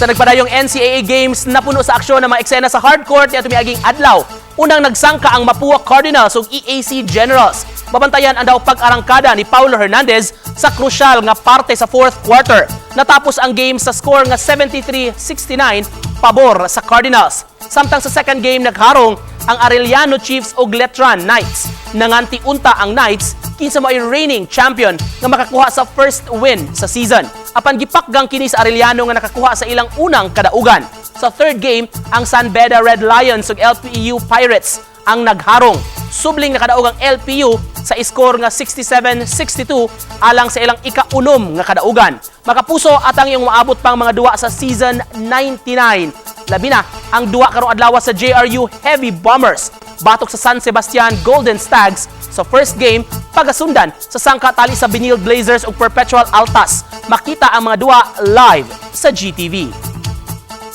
Sa nagpadayong NCAA Games, napuno sa aksyon ng mga eksena sa hardcourt niya tumiaging adlaw. Unang nagsangka ang Mapua Cardinals ug EAC Generals. Mabantayan ang daw pag-arangkada ni Paulo Hernandez sa krusyal nga parte sa fourth quarter. Natapos ang game sa score nga 73-69 pabor sa Cardinals. Samtang sa second game nagharong ang Arellano Chiefs ug Letran Knights. Nanganti unta ang Knights kinsa mo'y reigning champion nga makakuha sa first win sa season. Apan gipakgang kini sa Arellano nga nakakuha sa ilang unang kadaugan. Sa third game, ang San Beda Red Lions ug LPU Pirates ang nagharong. Subling na kadaugang LPU sa score nga 67-62 alang sa ilang ika-unom nga kadaugan. Makapuso atang yung maabot pang mga duwa sa season 99. Labi na ang duwa karong adlaw sa JRU Heavy Bombers batok sa San Sebastian Golden Stags sa first game pagasundan sa sangka tali sa Benil Blazers ug Perpetual Altas. Makita ang mga duwa live sa GTV.